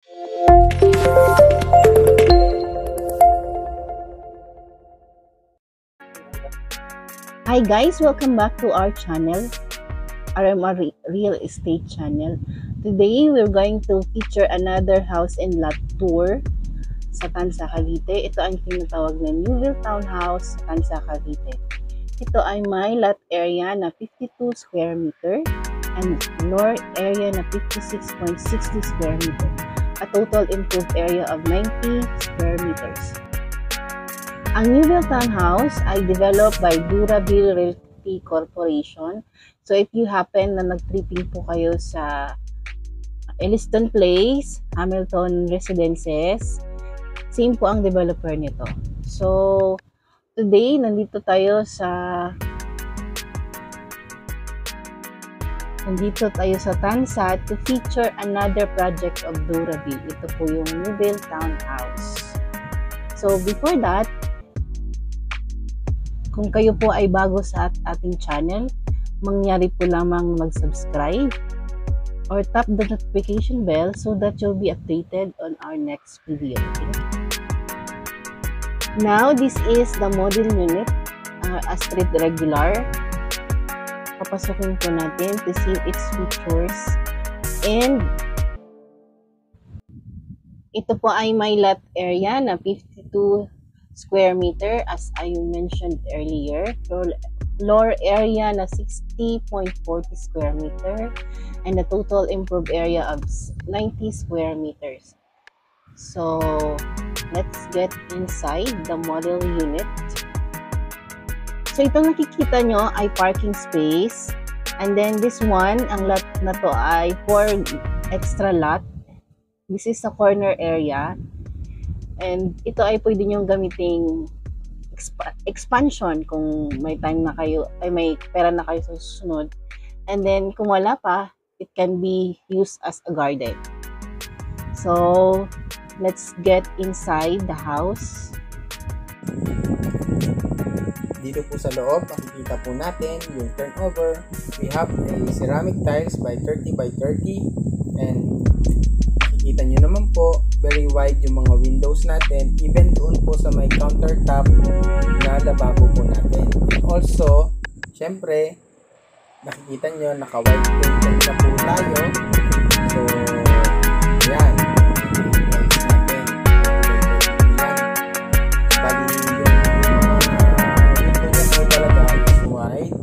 Hi guys, welcome back to our channel, RMR Real Estate channel. Today, we're going to feature another house and lot tour sa Tanza, Cavite. Ito ang tinatawag na Newville Townhouse sa Tanza, Cavite. Ito ay may lot area na 52 square meter and floor area na 56.60 square meter. A total improved area of 90 square meters. Ang Newville Townhouse ay developed by Durabile Realty Corporation. So if you happen na nag-tripping po kayo sa Elliston Place, Hamilton Residences, same po ang developer nito. So today, nandito tayo sa Tanza to feature another project of Durabile. Ito po yung Newville Townhouse. So before that, kung kayo po ay bago sa ating channel, mangyari po lamang mag-subscribe or tap the notification bell so that you'll be updated on our next video. Okay? Now, this is the model unit, a street regular. Papasukin po natin to see its features. And ito po ay may lot area na 52 square meter as I mentioned earlier. Floor area na 60.40 square meter and a total improved area of 90 square meters. So let's get inside the model unit. So itong nakikita nyo ay parking space, and then this one, ang lot na to ay 4 extra lot. This is the corner area. And ito ay pwede nyo gamiting expansion kung may time na kayo, ay may pera na kayo sa susunod. And then kung wala pa, it can be used as a garden. So let's get inside the house. Dito po sa loob, makikita po natin yung turnover. We have a ceramic tiles by 30 by 30, and makikita nyo naman po, very wide yung mga windows natin, even doon po sa may countertop na lababo po natin. And also, syempre, nakikita nyo, naka-white painted na po tayo. So, yan. Bali, yung window niya po talaga is white.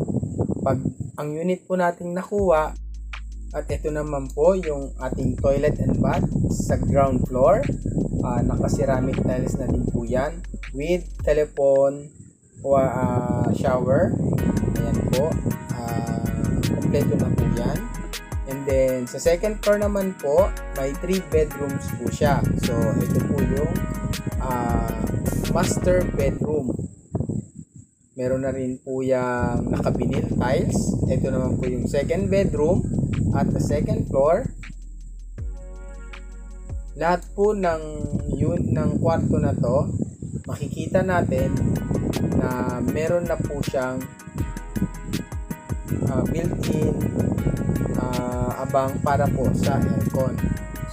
Pag ang unit po natin nakuha, at ito naman po yung ating toilet and bath sa ground floor. Naka-ceramic tiles na din po yan with telephone o shower. Ayan po. Kompleto na po yan. And then sa second floor naman po, may 3 bedrooms po siya. So ito po yung master bedroom. Meron na rin po yung naka-vinyl tiles. Ito naman po yung second bedroom. At the second floor, lahat po ng kwarto na to, makikita natin na meron na po siyang built-in abang para po sa aircon.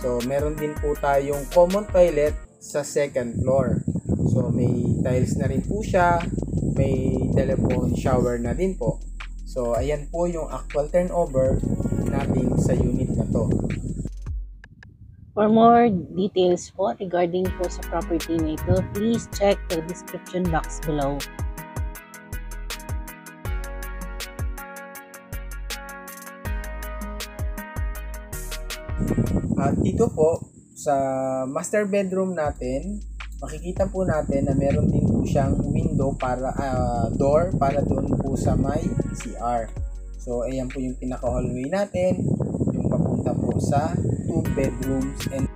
So meron din po tayong common toilet sa second floor. So may tiles na rin po siya, may telephone shower na din po. So ayan po yung actual turnover natin sa unit na to. For more details po regarding po sa property na ito, please check the description box below. At dito po sa master bedroom natin, makikita po natin na meron din po siyang window para door para doon po sa may CR. So ayan po yung pinaka hallway natin, yung papunta po sa 2 bedrooms and